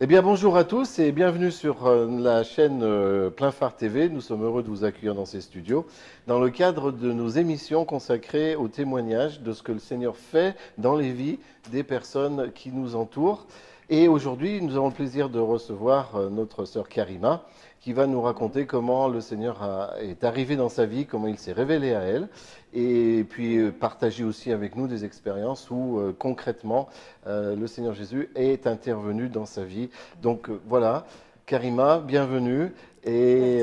Eh bien, bonjour à tous et bienvenue sur la chaîne Plein Phare TV. Nous sommes heureux de vous accueillir dans ces studios dans le cadre de nos émissions consacrées au témoignage de ce que le Seigneur fait dans les vies des personnes qui nous entourent. Et aujourd'hui, nous avons le plaisir de recevoir notre sœur Karima qui va nous raconter comment le Seigneur est arrivé dans sa vie, comment il s'est révélé à elle, et puis partager aussi avec nous des expériences où concrètement le Seigneur Jésus est intervenu dans sa vie. Donc voilà, Karima, bienvenue et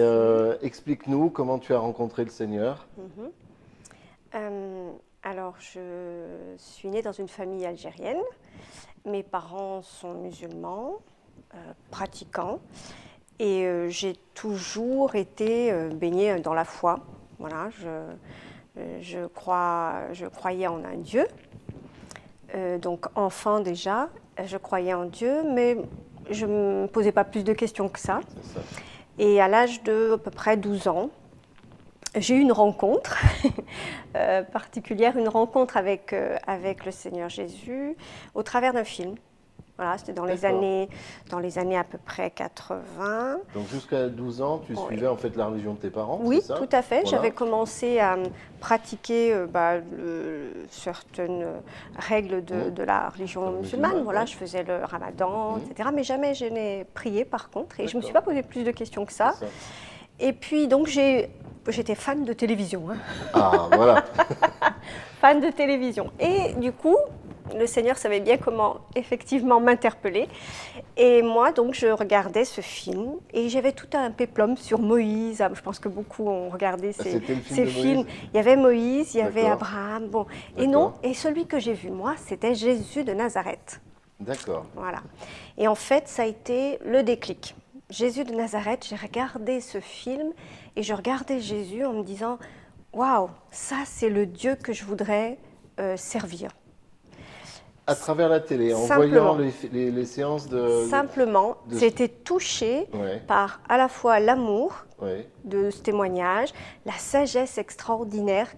explique-nous comment tu as rencontré le Seigneur. Alors, je suis née dans une famille algérienne. Mes parents sont musulmans, pratiquants, et j'ai toujours été baignée dans la foi. Voilà, je croyais en un Dieu. Donc, enfant déjà, je croyais en Dieu, mais je ne me posais pas plus de questions que ça. C'est ça. Et à l'âge de à peu près 12 ans, j'ai eu une rencontre particulière, une rencontre avec le Seigneur Jésus au travers d'un film. Voilà, c'était dans les années à peu près 80. Donc jusqu'à 12 ans, tu suivais en fait la religion de tes parents, Oui, c'est ça? tout à fait. Voilà. J'avais commencé à pratiquer certaines règles de la religion musulmane. Voilà, ouais. je faisais le ramadan, etc. Mais jamais je n'ai prié par contre. Et je ne me suis D'accord. pas posé plus de questions que ça. C'est ça. Et puis donc j'étais fan de télévision. Hein. Ah, voilà. Fan de télévision. Et du coup, le Seigneur savait bien comment effectivement m'interpeller. Et moi, donc, je regardais ce film et j'avais tout un péplum sur Moïse. Je pense que beaucoup ont regardé ces films. Il y avait Moïse, il y avait Abraham. Bon. Et non, et celui que j'ai vu, moi, c'était Jésus de Nazareth. D'accord. Voilà. Et en fait, ça a été le déclic. Jésus de Nazareth, j'ai regardé ce film et je regardais Jésus en me disant « Waouh, ça, c'est le Dieu que je voudrais servir ». À travers la télé, en Simplement. voyant les séances de... Simplement, j'ai été touchée par à la fois l'amour de ce témoignage, la sagesse extraordinaire,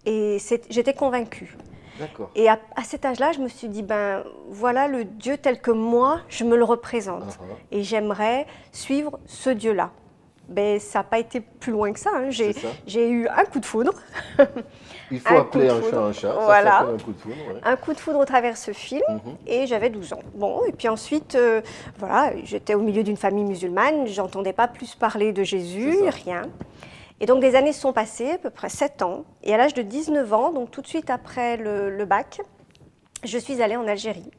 et j'étais convaincue. D'accord. Et à cet âge-là, je me suis dit, ben voilà le Dieu tel que moi, je me le représente. Et j'aimerais suivre ce Dieu-là. Ben, ça n'a pas été plus loin que ça. Hein. J'ai eu un coup de foudre. Il faut appeler un chat un chat. Voilà. Ça s'appelle un coup de foudre. Ouais. Un coup de foudre au travers ce film. Et j'avais 12 ans. Bon, et puis ensuite, voilà, j'étais au milieu d'une famille musulmane. Je n'entendais pas plus parler de Jésus, rien. Et donc, des années se sont passées, à peu près 7 ans. Et à l'âge de 19 ans, donc tout de suite après le bac, je suis allée en Algérie.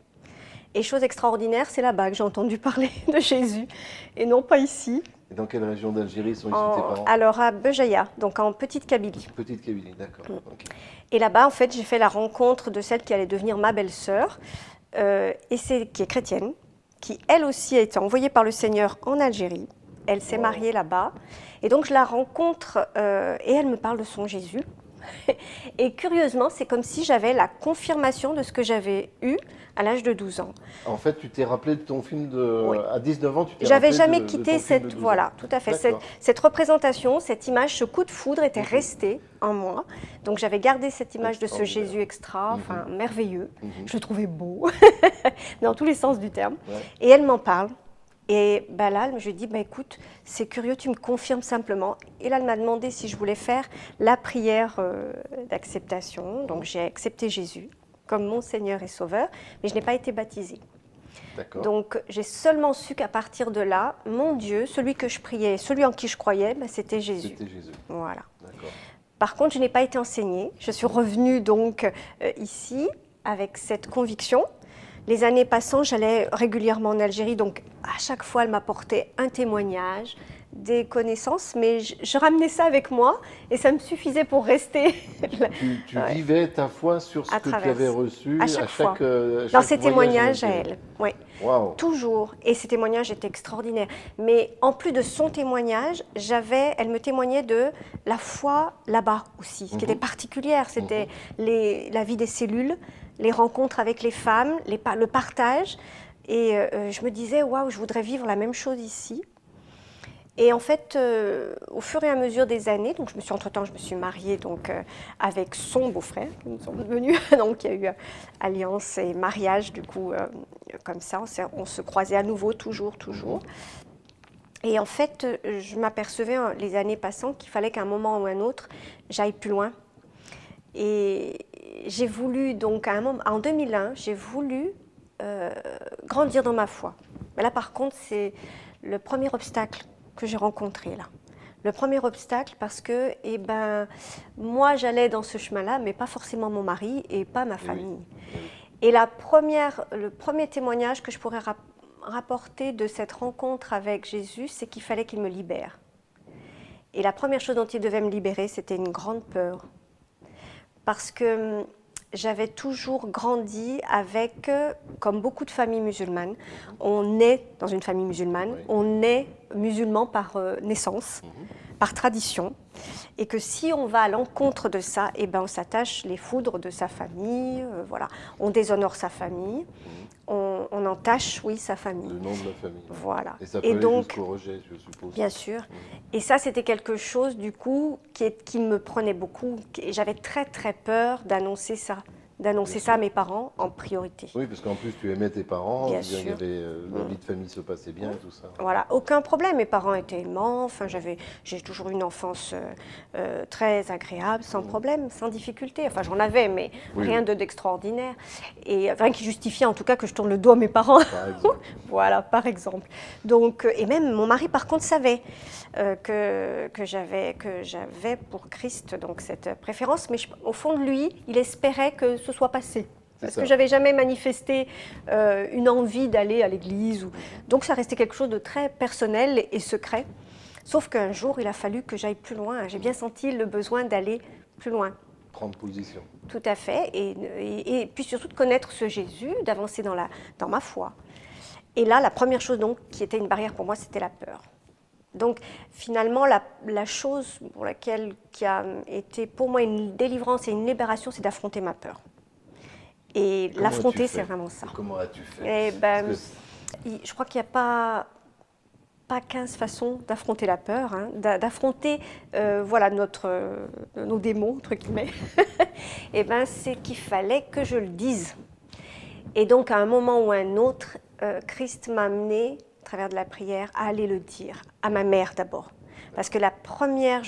Et chose extraordinaire, c'est là-bas que j'ai entendu parler de Jésus, et non pas ici. Et dans quelle région d'Algérie sont issus tes parents? Alors à Béjaïa, donc en Petite Kabylie. Petite Kabylie, d'accord. Okay. Et là-bas, en fait, j'ai fait la rencontre de celle qui allait devenir ma belle-sœur, qui est chrétienne, qui elle aussi a été envoyée par le Seigneur en Algérie. Elle s'est mariée là-bas. Et donc je la rencontre et elle me parle de son Jésus. Et curieusement, c'est comme si j'avais la confirmation de ce que j'avais eu à l'âge de 12 ans. En fait, tu t'es rappelé de ton film à 19 ans, tu t'es J'avais rappelé jamais quitté cette... Voilà, tout à fait. Cette représentation, cette image, ce coup de foudre était resté en moi. Donc j'avais gardé cette image de ce Jésus extra, enfin merveilleux. Je le trouvais beau, dans tous les sens du terme. Et elle m'en parle. Et ben là, je lui ai dit, ben écoute, c'est curieux, tu me confirmes simplement. Et là, elle m'a demandé si je voulais faire la prière d'acceptation. Donc j'ai accepté Jésus comme mon Seigneur et Sauveur, mais je n'ai pas été baptisée. Donc j'ai seulement su qu'à partir de là, mon Dieu, celui que je priais, celui en qui je croyais, ben, c'était Jésus. C'était Jésus. Voilà. Par contre, je n'ai pas été enseignée. Je suis revenue donc ici avec cette conviction. Les années passant, j'allais régulièrement en Algérie, donc à chaque fois, elle m'apportait un témoignage, des connaissances, mais je ramenais ça avec moi et ça me suffisait pour rester. Tu vivais ta foi sur ce que tu avais reçu à chaque fois. Dans ces témoignages à elle. Oui, toujours. Et ces témoignages étaient extraordinaires. Mais en plus de son témoignage, elle me témoignait de la foi là-bas aussi, ce qui était particulière. C'était la vie des cellules, les rencontres avec les femmes, le partage. Et je me disais, waouh, je voudrais vivre la même chose ici. Et en fait, au fur et à mesure des années, donc entre-temps, je me suis mariée donc, avec son beau-frère, qui nous sommes devenus. Donc il y a eu alliance et mariage, du coup, comme ça, on se croisait à nouveau, toujours. Et en fait, je m'apercevais, les années passant, qu'il fallait qu'à un moment ou un autre, j'aille plus loin. Et j'ai voulu, donc, en 2001, j'ai voulu grandir dans ma foi. Mais là, par contre, c'est le premier obstacle que j'ai rencontré là. Le premier obstacle parce que, moi j'allais dans ce chemin-là, mais pas forcément mon mari et pas ma famille. Oui. Et le premier témoignage que je pourrais rapporter de cette rencontre avec Jésus, c'est qu'il fallait qu'il me libère. Et la première chose dont il devait me libérer, c'était une grande peur. Parce que j'avais toujours grandi avec, comme beaucoup de familles musulmanes, on est dans une famille musulmane, oui. On est musulman par naissance, par tradition, et que si on va à l'encontre de ça, on s'attache les foudres de sa famille, voilà. On déshonore sa famille, on entache, oui, sa famille. Le nom de la famille. Voilà. Et ça peut aller jusqu'au rejet, je suppose. Bien sûr. Et ça, c'était quelque chose, du coup, qui me prenait beaucoup. J'avais très, très peur d'annoncer ça. À mes parents en priorité. Oui, parce qu'en plus, tu aimais tes parents, bien il y avait, la vie de famille se passait bien et tout ça. Voilà, aucun problème. Mes parents étaient aimants, enfin, j'ai toujours eu une enfance très agréable, sans problème, sans difficulté. Enfin, j'en avais, mais rien d'extraordinaire. Et rien qui justifiait, en tout cas, que je tourne le dos à mes parents. Par exemple. Voilà, par exemple. Donc, et même mon mari, par contre, savait que j'avais pour Christ donc, cette préférence, mais au fond de lui, il espérait que ce soit passé. Parce que j'avais jamais manifesté une envie d'aller à l'église. Donc ça restait quelque chose de très personnel et secret. Sauf qu'un jour, il a fallu que j'aille plus loin. J'ai bien senti le besoin d'aller plus loin. Prendre position. Tout à fait. Et puis surtout de connaître ce Jésus, d'avancer dans ma foi. Et là, la première chose donc, qui était une barrière pour moi, c'était la peur. Donc finalement, la chose pour laquelle qui a été pour moi une délivrance et une libération, c'est d'affronter ma peur. Et l'affronter, c'est vraiment ça. Comment as-tu fait? Je crois qu'il n'y a pas 15 façons d'affronter la peur, hein, d'affronter voilà, nos démons, entre guillemets. C'est qu'il fallait que je le dise. Et donc, à un moment ou à un autre, Christ m'a amené, à travers de la prière, à aller le dire, à ma mère d'abord. Parce que la première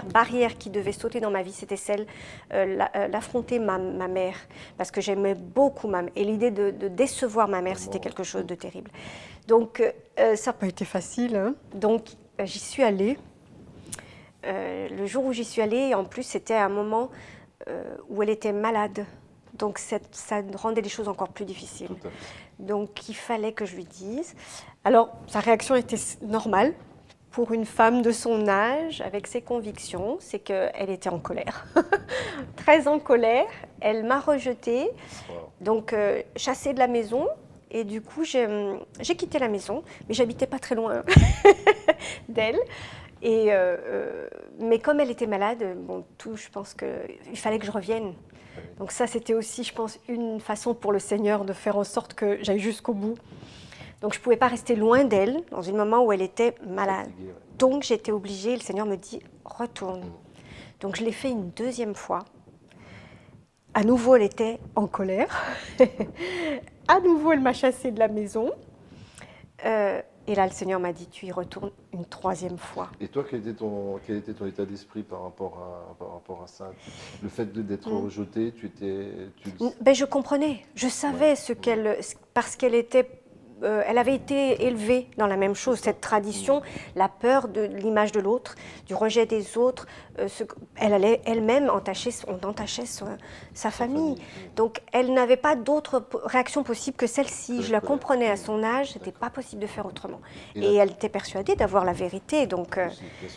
barrière qui devait sauter dans ma vie, c'était celle d'affronter ma mère. Parce que j'aimais beaucoup ma mère. Et l'idée de décevoir ma mère, c'était quelque chose de terrible. Donc, ça n'a pas été facile. Hein. Donc, j'y suis allée. Le jour où j'y suis allée, en plus, c'était un moment où elle était malade. Donc, ça rendait les choses encore plus difficiles. Donc, il fallait que je lui dise. Alors, sa réaction était normale. Pour une femme de son âge, avec ses convictions, c'est qu'elle était en colère. Très en colère. Elle m'a rejetée, donc chassée de la maison. Et du coup, j'ai quitté la maison, mais j'habitais pas très loin d'elle. Mais comme elle était malade, je pense qu'il fallait que je revienne. Donc ça, c'était aussi, je pense, une façon pour le Seigneur de faire en sorte que j'aille jusqu'au bout. Donc, je ne pouvais pas rester loin d'elle dans un moment où elle était malade. Donc, j'étais obligée, le Seigneur me dit, retourne. Donc, je l'ai fait une deuxième fois. À nouveau, elle était en colère. À nouveau, elle m'a chassée de la maison. Et là, le Seigneur m'a dit, tu y retournes une troisième fois. Et toi, quel était ton état d'esprit par rapport à ça? Le fait d'être rejetée, je comprenais. Je savais parce qu'elle était... elle avait été élevée dans la même chose, cette tradition, la peur de l'image de l'autre, du rejet des autres. Elle allait elle-même entacher sa famille. Donc, elle n'avait pas d'autre réaction possible que celle-ci. Je la comprenais à son âge, ce n'était pas possible de faire autrement. Et elle était persuadée d'avoir la vérité, donc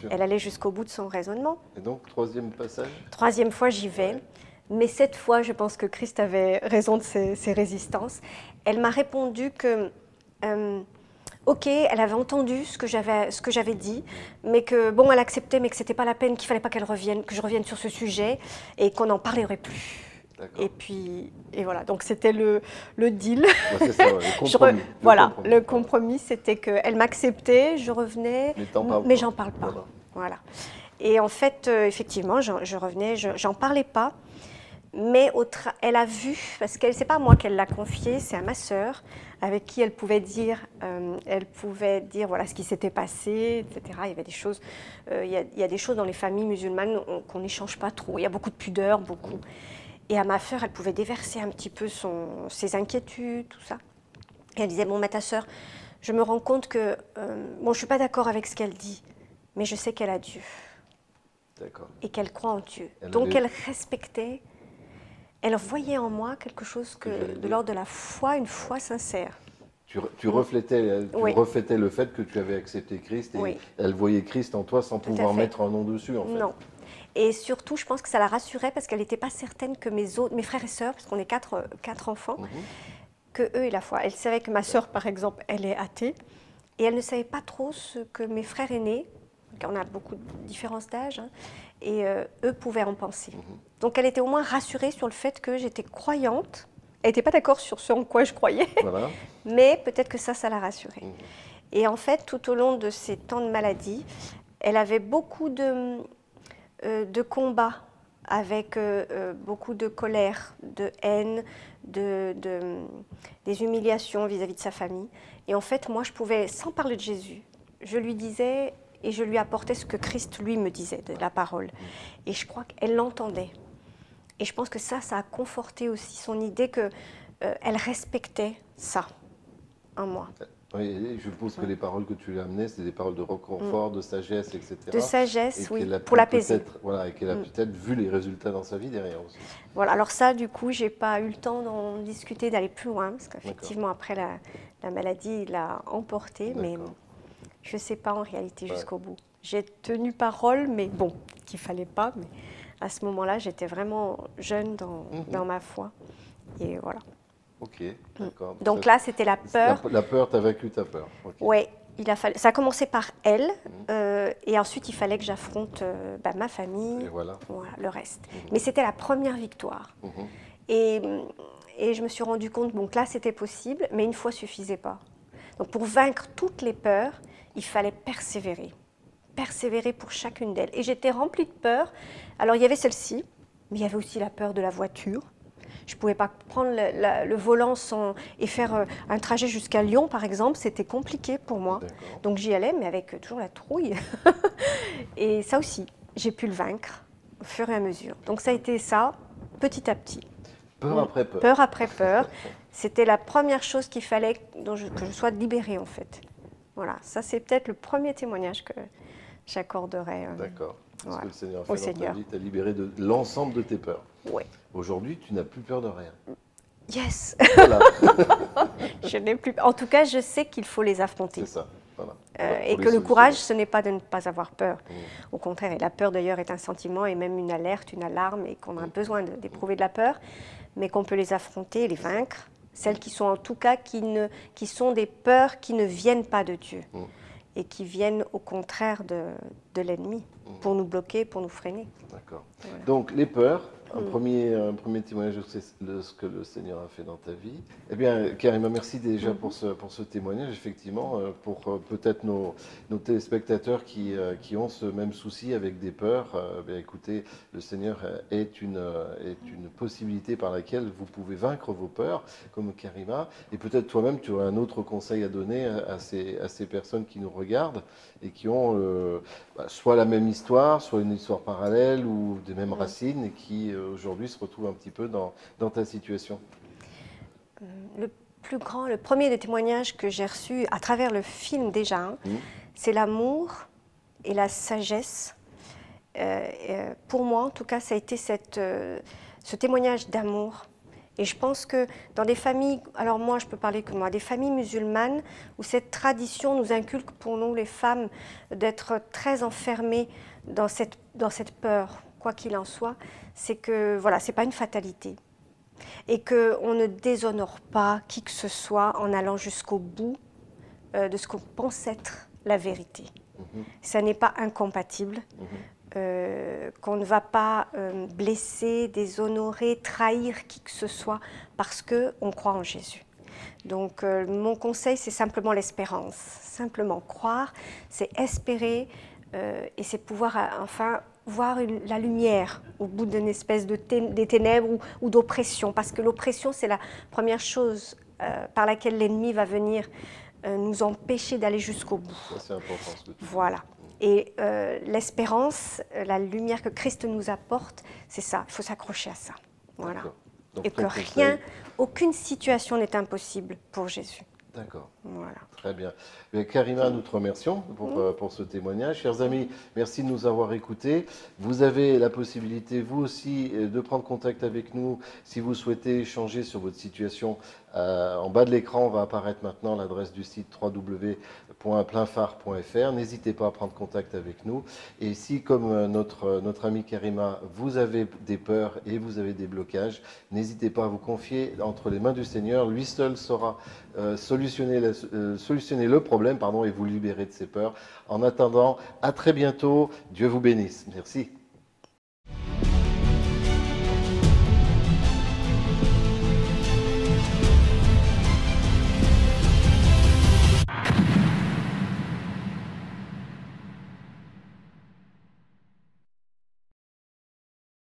elle allait jusqu'au bout de son raisonnement. Et donc, troisième passage? Troisième fois, j'y vais. Mais cette fois, je pense que Christ avait raison de ses résistances. Elle m'a répondu que... ok, elle avait entendu ce que j'avais dit, mais que elle acceptait, mais que c'était pas la peine, qu'il fallait pas qu'elle revienne, que je revienne sur ce sujet et qu'on n'en parlerait plus. Et puis, et voilà, donc c'était le deal. C'est ça, le compromis. Le compromis, c'était qu'elle m'acceptait, je revenais, mais j'en parle pas. Voilà. Et en fait, effectivement, je revenais, j'en parlais pas. Mais elle a vu, parce que c'est pas à moi qu'elle l'a confié, c'est à ma sœur, avec qui elle pouvait dire voilà ce qui s'était passé, etc. Il y avait des choses, il y a des choses dans les familles musulmanes qu'on n'échange pas trop. Il y a beaucoup de pudeur, beaucoup. Et à ma sœur, elle pouvait déverser un petit peu ses inquiétudes, tout ça. Et elle disait, bon, mais ta sœur, je me rends compte que, bon, je suis pas d'accord avec ce qu'elle dit, mais je sais qu'elle a Dieu. D'accord. Et qu'elle croit en Dieu. Donc elle respectait. Elle voyait en moi quelque chose de l'ordre de la foi, une foi sincère. Tu reflétais le fait que tu avais accepté Christ et elle voyait Christ en toi sans pouvoir mettre un nom dessus, en fait. Non. Et surtout, je pense que ça la rassurait parce qu'elle n'était pas certaine que mes frères et sœurs, parce qu'on est quatre enfants, que eux aient la foi. Elle savait que ma sœur, par exemple, elle est athée et elle ne savait pas trop ce que mes frères aînés, on a beaucoup de différences d'âge, et eux pouvaient en penser. Donc elle était au moins rassurée sur le fait que j'étais croyante. Elle n'était pas d'accord sur ce en quoi je croyais, mais peut-être que ça la rassurait. Et en fait, tout au long de ces temps de maladie, elle avait beaucoup de combats avec beaucoup de colère, de haine, des humiliations vis-à-vis de sa famille. Et en fait, moi, je pouvais, sans parler de Jésus, je lui disais et je lui apportais ce que Christ, lui, me disait de la parole. Et je crois qu'elle l'entendait. Et je pense que ça a conforté aussi son idée qu'elle respectait ça en moi. Oui, je pense que les paroles que tu lui as amenées, c'est des paroles de réconfort, de sagesse, etc. De sagesse, oui, pour l'apaiser. Voilà, et qu'elle a peut-être vu les résultats dans sa vie derrière aussi. Voilà, alors ça, du coup, je n'ai pas eu le temps d'en discuter, d'aller plus loin, parce qu'effectivement, après la maladie, il l'a emporté, mais je ne sais pas en réalité jusqu'au bout. J'ai tenu parole, mais bon, qu'il ne fallait pas. Mais à ce moment-là, j'étais vraiment jeune dans ma foi. Et voilà. Ok, d'accord. Donc là, c'était la peur. La peur, tu as vaincu ta peur. Oui, ça a commencé par elle. Et ensuite, il fallait que j'affronte ma famille, voilà, le reste. Mais c'était la première victoire. Et je me suis rendu compte que là, c'était possible, mais une fois ne suffisait pas. Donc pour vaincre toutes les peurs, il fallait persévérer. Persévérer pour chacune d'elles. Et j'étais remplie de peur. Alors il y avait celle-ci, mais il y avait aussi la peur de la voiture. Je ne pouvais pas prendre le volant et faire un trajet jusqu'à Lyon, par exemple. C'était compliqué pour moi. Donc j'y allais, mais avec toujours la trouille. Et ça aussi, j'ai pu le vaincre au fur et à mesure. Donc ça a été ça, petit à petit. Peur après peur. Peur après peur. C'était la première chose qu'il fallait que je sois libérée, en fait. Voilà, ça c'est peut-être le premier témoignage que j'accorderais. D'accord. Parce que le Seigneur a fait dans ta vie, t'a libéré de l'ensemble de tes peurs. Oui. Aujourd'hui, tu n'as plus peur de rien. Yes. Voilà. Je n'ai plus. En tout cas, je sais qu'il faut les affronter. C'est ça. Voilà. Et que le courage, ce n'est pas de ne pas avoir peur. Au contraire, et la peur d'ailleurs est un sentiment et même une alerte, une alarme, et qu'on a besoin d'éprouver de la peur, mais qu'on peut les affronter, les vaincre. Celles qui sont en tout cas, qui sont des peurs qui ne viennent pas de Dieu et qui viennent au contraire de l'ennemi pour nous bloquer, pour nous freiner. D'accord. Voilà. Donc les peurs, un premier témoignage de ce que le Seigneur a fait dans ta vie. Eh bien, Karima, merci déjà pour ce témoignage, effectivement, pour peut-être nos téléspectateurs qui ont ce même souci avec des peurs. Écoutez, le Seigneur est une possibilité par laquelle vous pouvez vaincre vos peurs, comme Karima. Et peut-être toi-même, tu aurais un autre conseil à donner à ces personnes qui nous regardent et qui ont soit la même histoire, soit une histoire parallèle ou des mêmes racines et qui aujourd'hui se retrouvent un petit peu dans ta situation. Le premier des témoignages que j'ai reçus à travers le film déjà, c'est l'amour et la sagesse. Pour moi, en tout cas, ça a été ce témoignage d'amour. Et je pense que dans des familles, alors moi je peux parler que moi, des familles musulmanes où cette tradition nous inculque pour nous les femmes d'être très enfermées dans cette peur, quoi qu'il en soit, c'est que voilà, c'est pas une fatalité. Et qu'on ne déshonore pas qui que ce soit en allant jusqu'au bout de ce qu'on pense être la vérité. Ça n'est pas incompatible. qu'on ne va pas blesser, déshonorer, trahir qui que ce soit parce qu'on croit en Jésus. Donc mon conseil, c'est simplement l'espérance. Simplement croire, c'est espérer et c'est pouvoir enfin voir la lumière au bout d'une espèce des ténèbres ou d'oppression. Parce que l'oppression, c'est la première chose par laquelle l'ennemi va venir nous empêcher d'aller jusqu'au bout. C'est important ce que tu dis. Voilà. Et l'espérance, la lumière que Christ nous apporte, c'est ça, il faut s'accrocher à ça. Voilà. Et que rien, aucune situation n'est impossible pour Jésus. D'accord. Voilà. Très bien. Mais Karima, nous te remercions pour ce témoignage. Chers amis, merci de nous avoir écoutés. Vous avez la possibilité, vous aussi, de prendre contact avec nous si vous souhaitez échanger sur votre situation. En bas de l'écran, va apparaître maintenant l'adresse du site www.pleinphare.fr. N'hésitez pas à prendre contact avec nous. Et si, comme notre amie Karima, vous avez des peurs et vous avez des blocages, n'hésitez pas à vous confier entre les mains du Seigneur. Lui seul saura solutionner le problème et vous libérer de ces peurs. En attendant, à très bientôt. Dieu vous bénisse. Merci.